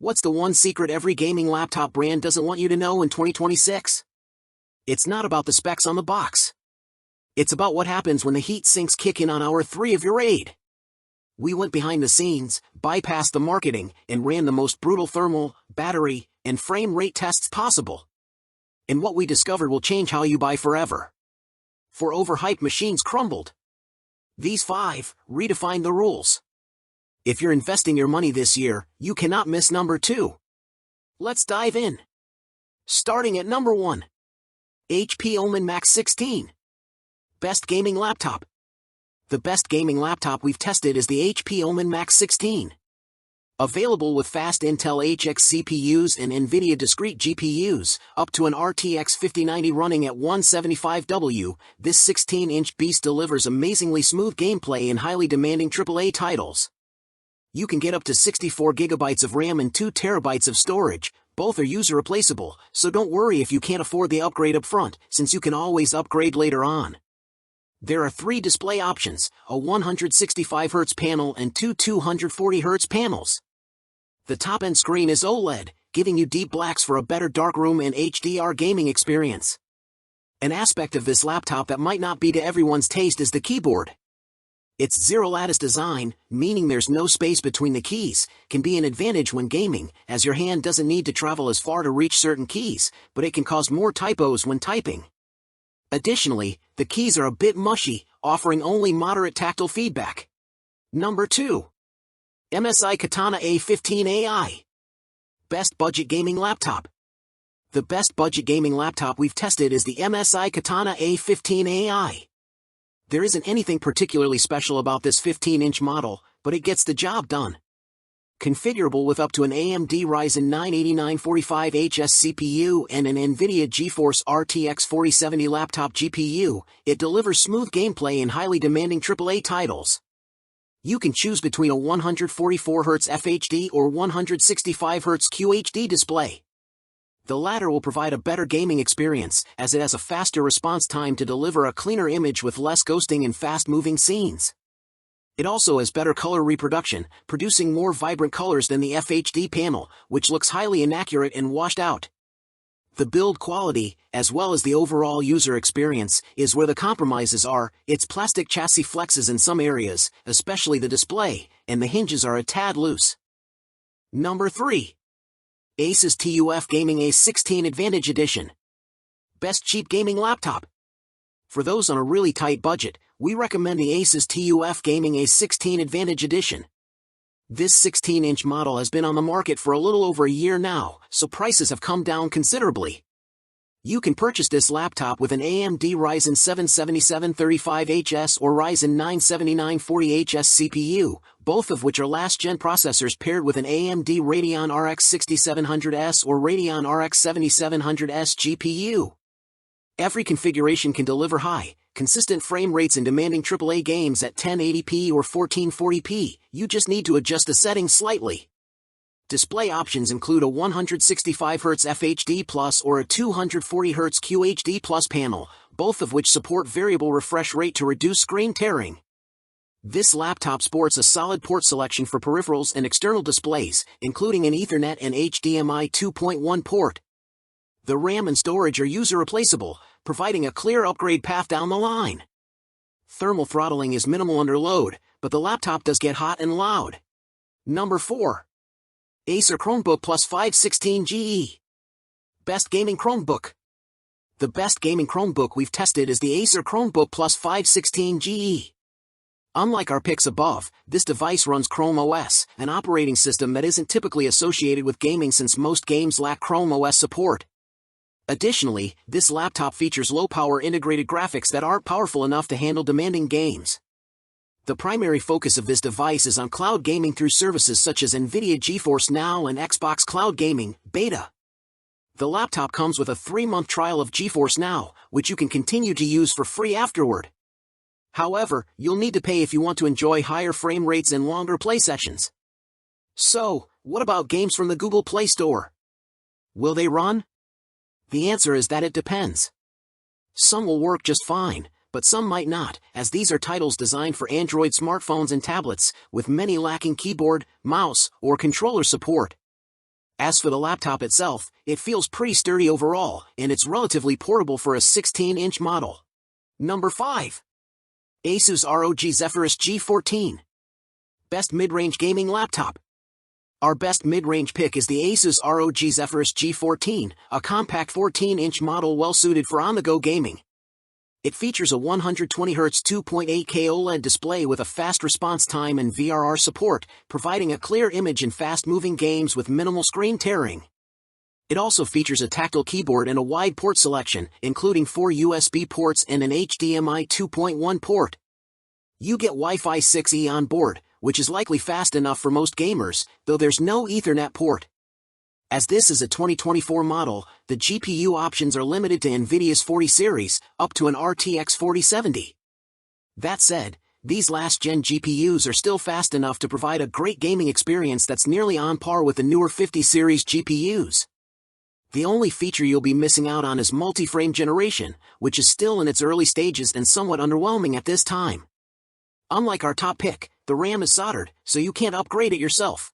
What's the one secret every gaming laptop brand doesn't want you to know in 2026? It's not about the specs on the box. It's about what happens when the heat sinks kick in on hour 3 of your raid. We went behind the scenes, bypassed the marketing, and ran the most brutal thermal, battery, and frame rate tests possible. And what we discovered will change how you buy forever. For overhyped machines crumbled. These 5 redefine the rules. If you're investing your money this year, you cannot miss number 2. Let's dive in. Starting at number 1. HP OMEN Max 16. Best gaming laptop. The best gaming laptop we've tested is the HP OMEN Max 16. Available with fast Intel HX CPUs and NVIDIA discrete GPUs, up to an RTX 5090 running at 175W, this 16-inch beast delivers amazingly smooth gameplay in highly demanding AAA titles. You can get up to 64 GB of RAM and 2 TB of storage. Both are user replaceable, so don't worry if you can't afford the upgrade up front, since you can always upgrade later on. There are 3 display options, a 165Hz panel and 2 240Hz panels. The top-end screen is OLED, giving you deep blacks for a better darkroom and HDR gaming experience. An aspect of this laptop that might not be to everyone's taste is the keyboard. Its zero-lattice design, meaning there's no space between the keys, can be an advantage when gaming, as your hand doesn't need to travel as far to reach certain keys, but it can cause more typos when typing. Additionally, the keys are a bit mushy, offering only moderate tactile feedback. Number 2. MSI Katana A15 AI. Best budget gaming laptop. The best budget gaming laptop we've tested is the MSI Katana A15 AI. There isn't anything particularly special about this 15-inch model, but it gets the job done. Configurable with up to an AMD Ryzen 9 8945HS CPU and an NVIDIA GeForce RTX 4070 laptop GPU, it delivers smooth gameplay in highly demanding AAA titles. You can choose between a 144Hz FHD or 165Hz QHD display. The latter will provide a better gaming experience, as it has a faster response time to deliver a cleaner image with less ghosting and fast-moving scenes. It also has better color reproduction, producing more vibrant colors than the FHD panel, which looks highly inaccurate and washed out. The build quality, as well as the overall user experience, is where the compromises are. Its plastic chassis flexes in some areas, especially the display, and the hinges are a tad loose. Number 3. ASUS TUF Gaming A16 Advantage Edition. Best cheap gaming laptop. For those on a really tight budget, we recommend the ASUS TUF Gaming A16 Advantage Edition. This 16-inch model has been on the market for a little over a year now, so prices have come down considerably. You can purchase this laptop with an AMD Ryzen 7 7735HS or Ryzen 9 7940HS CPU, both of which are last-gen processors paired with an AMD Radeon RX 6700S or Radeon RX 7700S GPU. Every configuration can deliver high, consistent frame rates in demanding AAA games at 1080p or 1440p, you just need to adjust the settings slightly. Display options include a 165Hz FHD Plus or a 240Hz QHD Plus panel, both of which support variable refresh rate to reduce screen tearing. This laptop sports a solid port selection for peripherals and external displays, including an Ethernet and HDMI 2.1 port. The RAM and storage are user replaceable, providing a clear upgrade path down the line. Thermal throttling is minimal under load, but the laptop does get hot and loud. Number 4. Acer Chromebook Plus 516 GE. Best gaming Chromebook. The best gaming Chromebook we've tested is the Acer Chromebook Plus 516 GE. Unlike our picks above, this device runs Chrome OS, an operating system that isn't typically associated with gaming since most games lack Chrome OS support. Additionally, this laptop features low-power integrated graphics that aren't powerful enough to handle demanding games. The primary focus of this device is on cloud gaming through services such as NVIDIA GeForce Now and Xbox Cloud Gaming Beta. The laptop comes with a 3-month trial of GeForce Now, which you can continue to use for free afterward. However, you'll need to pay if you want to enjoy higher frame rates and longer play sessions. So, what about games from the Google Play Store? Will they run? The answer is that it depends. Some will work just fine, but some might not, as these are titles designed for Android smartphones and tablets, with many lacking keyboard, mouse, or controller support. As for the laptop itself, it feels pretty sturdy overall, and it's relatively portable for a 16-inch model. Number 5. ASUS ROG Zephyrus G14. Best mid-range gaming laptop. Our best mid-range pick is the ASUS ROG Zephyrus G14, a compact 14-inch model well-suited for on-the-go gaming. It features a 120Hz 2.8K OLED display with a fast response time and VRR support, providing a clear image in fast-moving games with minimal screen tearing. It also features a tactile keyboard and a wide port selection, including 4 USB ports and an HDMI 2.1 port. You get Wi-Fi 6E on board, which is likely fast enough for most gamers, though there's no Ethernet port. As this is a 2024 model, the GPU options are limited to NVIDIA's 40 series, up to an RTX 4070. That said, these last-gen GPUs are still fast enough to provide a great gaming experience that's nearly on par with the newer 50 series GPUs. The only feature you'll be missing out on is multi-frame generation, which is still in its early stages and somewhat underwhelming at this time. Unlike our top pick, the RAM is soldered, so you can't upgrade it yourself.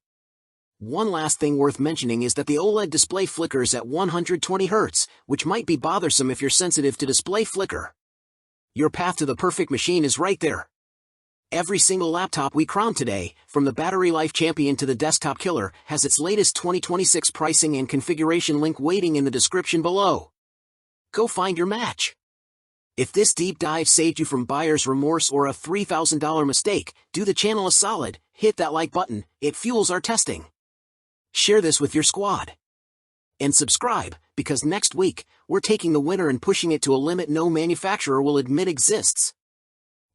One last thing worth mentioning is that the OLED display flickers at 120 Hz, which might be bothersome if you're sensitive to display flicker. Your path to the perfect machine is right there. Every single laptop we crown today, from the battery life champion to the desktop killer, has its latest 2026 pricing and configuration link waiting in the description below. Go find your match. If this deep dive saved you from buyer's remorse or a $3,000 mistake, do the channel a solid, hit that like button, it fuels our testing. Share this with your squad. And subscribe, because next week, we're taking the winner and pushing it to a limit no manufacturer will admit exists.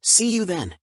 See you then.